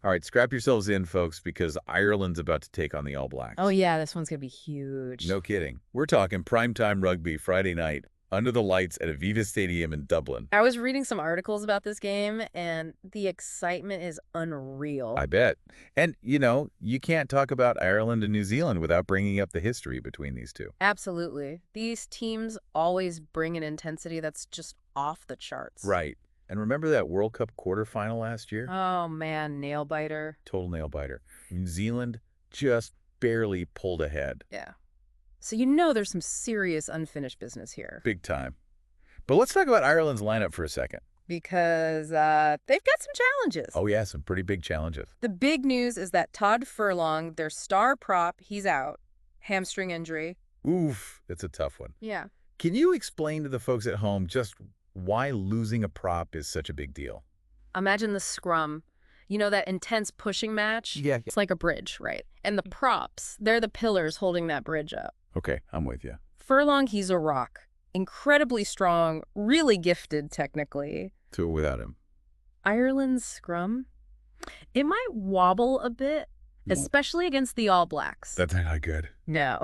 All right, strap yourselves in, folks, because Ireland's about to take on the All Blacks. Oh, yeah, this one's going to be huge. No kidding. We're talking primetime rugby Friday night under the lights at Aviva Stadium in Dublin. I was reading some articles about this game, and the excitement is unreal. I bet. And, you can't talk about Ireland and New Zealand without bringing up the history between these two. Absolutely. These teams always bring an intensity that's just off the charts. Right. And remember that World Cup quarterfinal last year? Oh, man, nail biter. Total nail biter. New Zealand just barely pulled ahead. Yeah. So there's some serious unfinished business here. Big time. But let's talk about Ireland's lineup for a second. Because they've got some challenges. Oh, yeah, some pretty big challenges. The big news is that Tadhg Furlong, their star prop, he's out. Hamstring injury. Oof, it's a tough one. Yeah. Can you explain to the folks at home just why losing a prop is such a big deal? Imagine the scrum. That intense pushing match? Yeah. It's like a bridge, right? And the props, they're the pillars holding that bridge up. Okay, I'm with you. Furlong, he's a rock. Incredibly strong, really gifted technically. To or without him. Ireland's scrum, it might wobble a bit, especially against the All Blacks. That's not good. No.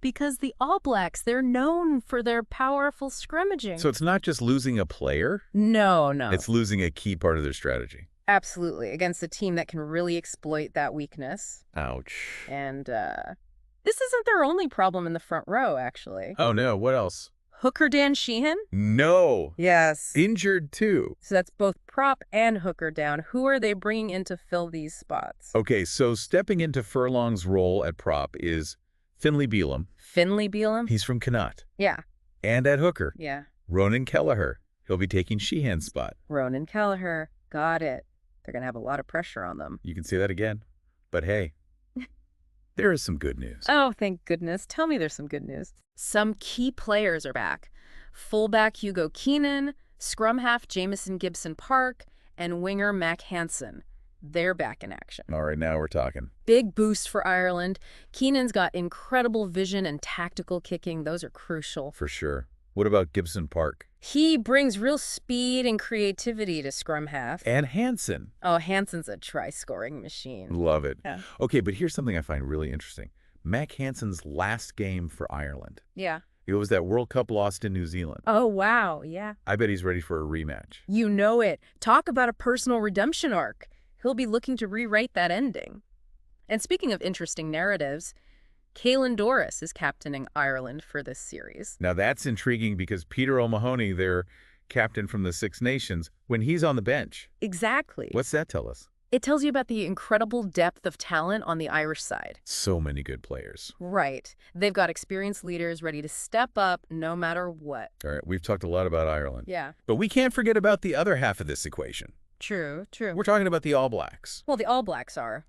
Because the All Blacks, they're known for their powerful scrimmaging. So it's not just losing a player? No. It's losing a key part of their strategy. Absolutely. Against a team that can really exploit that weakness. Ouch. And this isn't their only problem in the front row, actually. Oh, no. What else? Hooker Dan Sheehan? No. Yes. Injured, too. So that's both prop and hooker down. Who are they bringing in to fill these spots? Okay, so stepping into Furlong's role at prop is Finlay Bealham. Finlay Bealham? He's from Connacht. Yeah. And at hooker, Yeah. Ronan Kelleher. He'll be taking Sheehan's spot. Ronan Kelleher. Got it. They're going to have a lot of pressure on them. You can say that again. But hey, there is some good news. Oh, thank goodness. Tell me there's some good news. Some key players are back. Fullback Hugo Keenan, scrum half Jamison Gibson-Park, and winger Mac Hansen. They're back in action. All right, now we're talking. Big boost for Ireland. Keenan's got incredible vision and tactical kicking. Those are crucial. For sure. What about Gibson Park? He brings real speed and creativity to scrum half. And Hansen. Oh, Hansen's a try-scoring machine. Love it. Yeah. Okay, but here's something I find really interesting. Mac Hansen's last game for Ireland. Yeah. It was that World Cup lost in New Zealand. Oh, wow. Yeah. I bet he's ready for a rematch. You know it. Talk about a personal redemption arc. He'll be looking to rewrite that ending. And speaking of interesting narratives, Caelan Doris is captaining Ireland for this series. Now that's intriguing because Peter O'Mahony, their captain from the Six Nations, when he's on the bench. Exactly. What's that tell us? It tells you about the incredible depth of talent on the Irish side. So many good players. Right. They've got experienced leaders ready to step up no matter what. All right, we've talked a lot about Ireland. Yeah. But we can't forget about the other half of this equation. True. We're talking about the All Blacks. Well, the All Blacks are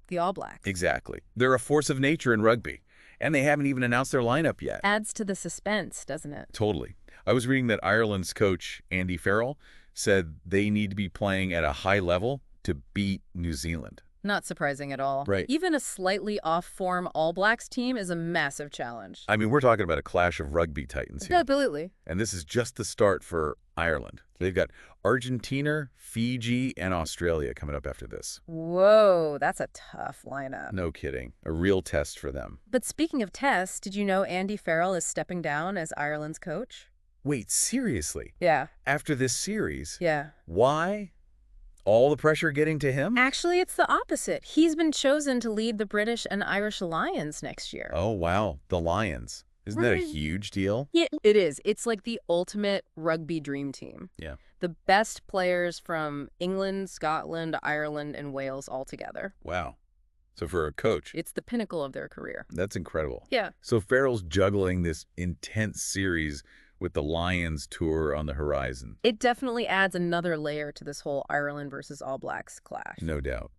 the All Blacks. Exactly. They're a force of nature in rugby, and they haven't even announced their lineup yet. Adds to the suspense, doesn't it? Totally. I was reading that Ireland's coach, Andy Farrell, said they need to be playing at a high level to beat New Zealand. Not surprising at all. Right. Even a slightly off-form All Blacks team is a massive challenge. I mean, we're talking about a clash of rugby titans here. Absolutely. And this is just the start for Ireland. They've got Argentina, Fiji, and Australia coming up after this. Whoa, that's a tough lineup. No kidding. A real test for them. But speaking of tests, did you know Andy Farrell is stepping down as Ireland's coach? Wait, seriously? Yeah. After this series? Yeah. Why? All the pressure getting to him? Actually, it's the opposite. He's been chosen to lead the British and Irish Lions next year. Oh, wow. The Lions. Isn't that a huge deal? Yeah, it is. It's like the ultimate rugby dream team. Yeah. The best players from England, Scotland, Ireland, and Wales all together. Wow. So for a coach, It's the pinnacle of their career. that's incredible. Yeah. So Farrell's juggling this intense series with the Lions tour on the horizon. It definitely adds another layer to this whole Ireland versus All Blacks clash. No doubt.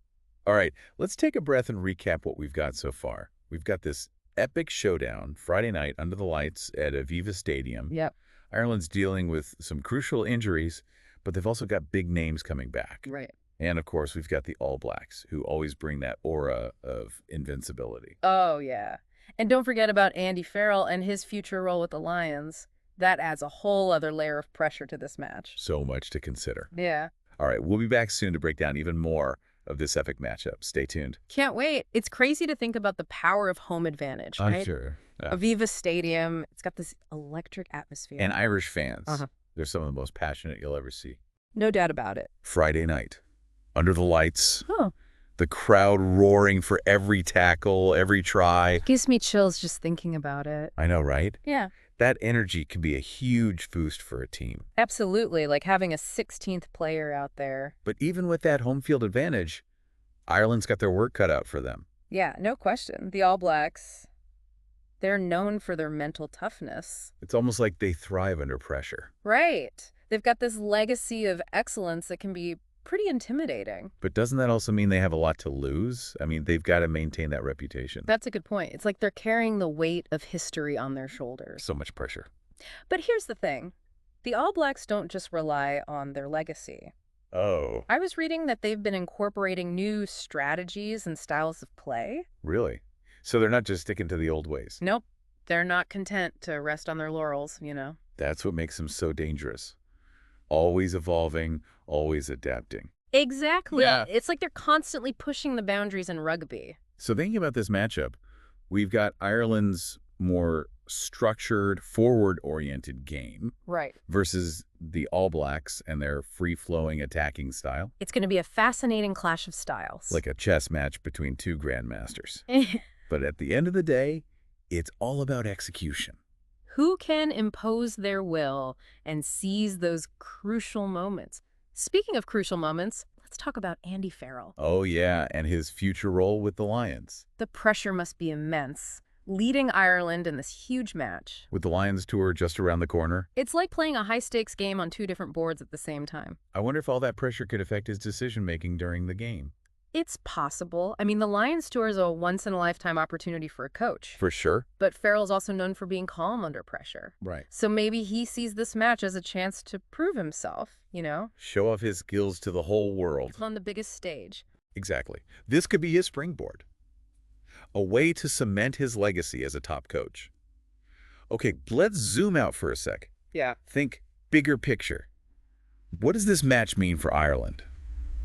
All right, let's take a breath and recap what we've got so far. We've got this epic showdown Friday night under the lights at Aviva Stadium. Yep. Ireland's dealing with some crucial injuries, but they've also got big names coming back. Right. And, of course, we've got the All Blacks, who always bring that aura of invincibility. Oh, yeah. And don't forget about Andy Farrell and his future role with the Lions. That adds a whole other layer of pressure to this match. So much to consider. Yeah. All right, we'll be back soon to break down even more of this epic matchup. Stay tuned. Can't wait. It's crazy to think about the power of home advantage, I'm right? sure. Yeah. Aviva Stadium, it's got this electric atmosphere. And Irish fans, Uh-huh. they're some of the most passionate you'll ever see. No doubt about it. Friday night, under the lights, Oh, the crowd roaring for every tackle, every try. gives me chills just thinking about it. I know, right? Yeah. That energy can be a huge boost for a team. Absolutely, like having a 16th player out there. But even with that home field advantage, Ireland's got their work cut out for them. Yeah, no question. The All Blacks, they're known for their mental toughness. It's almost like they thrive under pressure. Right. They've got this legacy of excellence that can be pretty intimidating. But doesn't that also mean they have a lot to lose? I mean, they've got to maintain that reputation. That's a good point. It's like they're carrying the weight of history on their shoulders. So much pressure. But here's the thing. The All Blacks don't just rely on their legacy. Oh, I was reading that they've been incorporating new strategies and styles of play. really? So they're not just sticking to the old ways. Nope. They're not content to rest on their laurels, you know. That's what makes them so dangerous. Always evolving, always adapting. Exactly. Yeah. It's like they're constantly pushing the boundaries in rugby. So thinking about this matchup, we've got Ireland's more structured, forward-oriented game Right. versus the All Blacks and their free-flowing attacking style, It's going to be a fascinating clash of styles. like a chess match between two grandmasters. But at the end of the day, it's all about execution. Who can impose their will and seize those crucial moments? Speaking of crucial moments, let's talk about Andy Farrell. Oh yeah, and his future role with the Lions. The pressure must be immense, leading Ireland in this huge match. With the Lions tour just around the corner, It's like playing a high-stakes game on two different boards at the same time. I wonder if all that pressure could affect his decision-making during the game. It's possible. I mean, the Lions tour is a once-in-a-lifetime opportunity for a coach. For sure. But Farrell's also known for being calm under pressure. Right. So maybe he sees this match as a chance to prove himself, you know, Show off his skills to the whole world. on the biggest stage. Exactly. This could be his springboard. A way to cement his legacy as a top coach. Okay, let's zoom out for a sec. Yeah. Think bigger picture. What does this match mean for Ireland?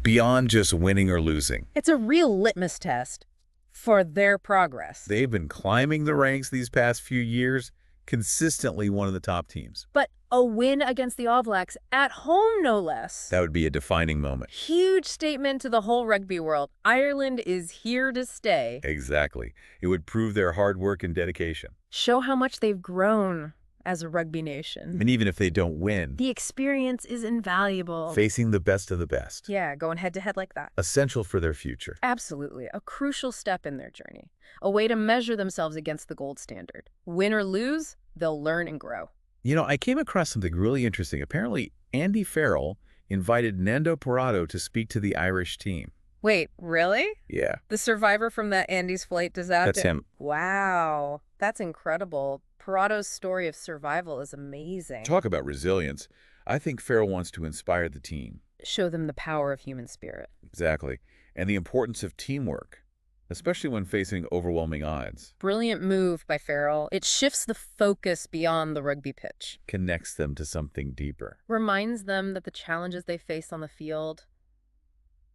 Beyond just winning or losing. It's a real litmus test for their progress. They've been climbing the ranks these past few years, consistently one of the top teams. But a win against the All Blacks at home, no less. That would be a defining moment. Huge statement to the whole rugby world. Ireland is here to stay. Exactly. It would prove their hard work and dedication. Show how much they've grown as a rugby nation. And even if they don't win, The experience is invaluable. facing the best of the best. Yeah, going head to head like that. Essential for their future. Absolutely. A crucial step in their journey. A way to measure themselves against the gold standard. Win or lose, they'll learn and grow. You know, I came across something really interesting. Apparently, Andy Farrell invited Nando Parado to speak to the Irish team. Wait, really? Yeah, The survivor from that Andy's Flight disaster? that's him. Wow. That's incredible. Parado's story of survival is amazing. Talk about resilience. I think Farrell wants to inspire the team. Show them the power of human spirit. Exactly. And the importance of teamwork, especially when facing overwhelming odds. Brilliant move by Farrell. It shifts the focus beyond the rugby pitch. Connects them to something deeper. Reminds them that the challenges they face on the field,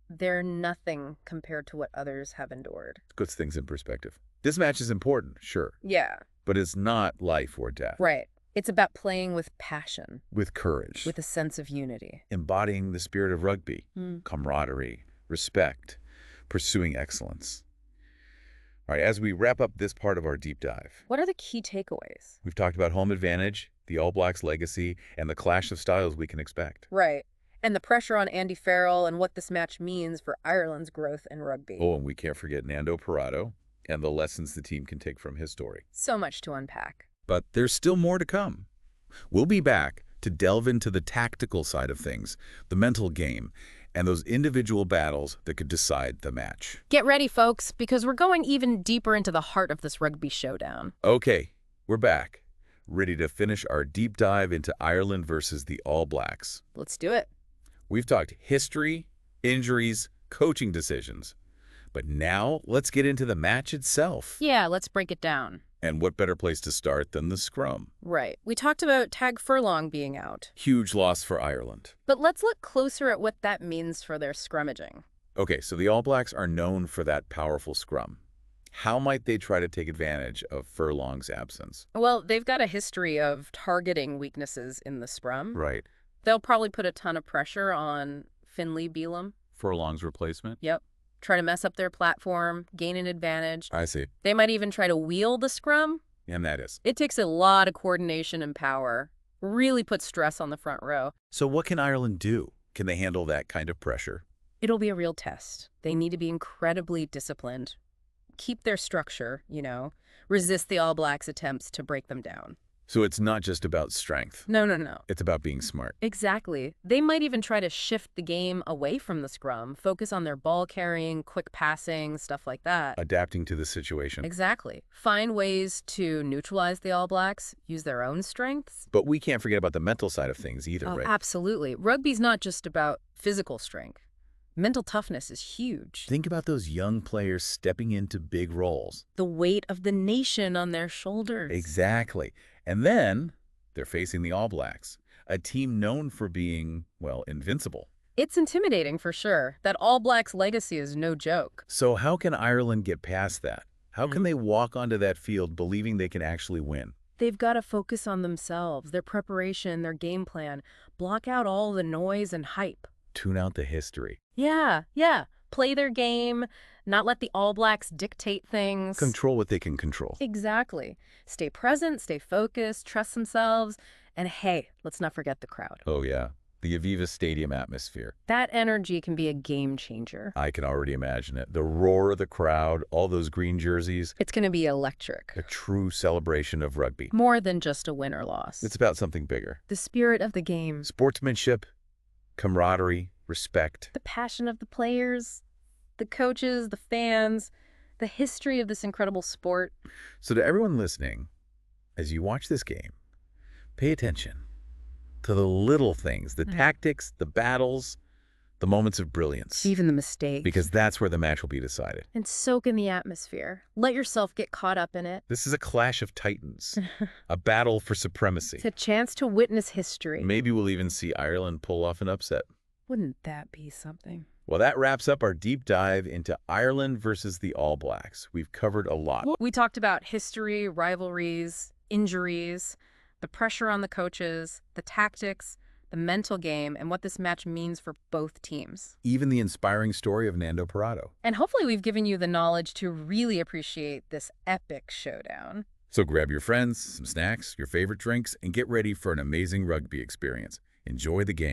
they're nothing compared to what others have endured. Puts things in perspective. This match is important, sure, Yeah, but it's not life or death. right. It's about playing with passion, With courage. with a sense of unity. Embodying the spirit of rugby. Mm. Camaraderie, respect, pursuing excellence. All right, as we wrap up this part of our deep dive, What are the key takeaways? we've talked about home advantage, the All Blacks legacy, and the clash of styles we can expect. Right. And the pressure on Andy Farrell and what this match means for Ireland's growth in rugby. Oh, and we can't forget Nando Parado and the lessons the team can take from his story. So much to unpack. But there's still more to come. We'll be back to delve into the tactical side of things, the mental game, and those individual battles that could decide the match. Get ready, folks, because we're going even deeper into the heart of this rugby showdown. Okay, we're back, ready to finish our deep dive into Ireland versus the All Blacks. Let's do it. We've talked history, injuries, coaching decisions. But now let's get into the match itself. Yeah, let's break it down. And what better place to start than the scrum? Right. We talked about Tadhg Furlong being out. Huge loss for Ireland. But let's look closer at what that means for their scrummaging. Okay, so the All Blacks are known for that powerful scrum. How might they try to take advantage of Furlong's absence? Well, they've got a history of targeting weaknesses in the scrum. Right. They'll probably put a ton of pressure on Finlay Bealham. Furlong's replacement? Yep. Try to mess up their platform, gain an advantage. I see. They might even try to wheel the scrum. And that is. It takes a lot of coordination and power. Really puts stress on the front row. So what can Ireland do? Can they handle that kind of pressure? It'll be a real test. They need to be incredibly disciplined. Keep their structure, resist the All Blacks' attempts to break them down. So it's not just about strength. No. It's about being smart. Exactly. They might even try to shift the game away from the scrum, focus on their ball carrying, quick passing, stuff like that. Adapting to the situation. Exactly. Find ways to neutralize the All Blacks, use their own strengths. But we can't forget about the mental side of things either, Oh, right? absolutely. Rugby's not just about physical strength. Mental toughness is huge. Think about those young players stepping into big roles. The weight of the nation on their shoulders. Exactly. And then they're facing the All Blacks, a team known for being, well, invincible. It's intimidating for sure. That All Blacks legacy is no joke. So how can Ireland get past that? How can they walk onto that field believing they can actually win? They've got to focus on themselves, their preparation, their game plan. Block out all the noise and hype. Tune out the history. Yeah. Play their game, not let the All Blacks dictate things. Control what they can control. Exactly. Stay present, stay focused, trust themselves, and hey, let's not forget the crowd. Oh, yeah. The Aviva Stadium atmosphere. That energy can be a game changer. I can already imagine it. The roar of the crowd, all those green jerseys. It's going to be electric. A true celebration of rugby. More than just a win or loss. It's about something bigger. The spirit of the game. Sportsmanship, camaraderie, respect. The passion of the players, the coaches, the fans, the history of this incredible sport. So to everyone listening, as you watch this game, pay attention to the little things, the tactics, the battles, the moments of brilliance. Even the mistakes. Because that's where the match will be decided. And soak in the atmosphere. Let yourself get caught up in it. This is a clash of titans, a battle for supremacy. It's a chance to witness history. Maybe we'll even see Ireland pull off an upset. Wouldn't that be something? Well, that wraps up our deep dive into Ireland versus the All Blacks. We've covered a lot. We talked about history, rivalries, injuries, the pressure on the coaches, the tactics, the mental game, and what this match means for both teams. Even the inspiring story of Nando Parado. And hopefully we've given you the knowledge to really appreciate this epic showdown. So grab your friends, some snacks, your favorite drinks, and get ready for an amazing rugby experience. Enjoy the game.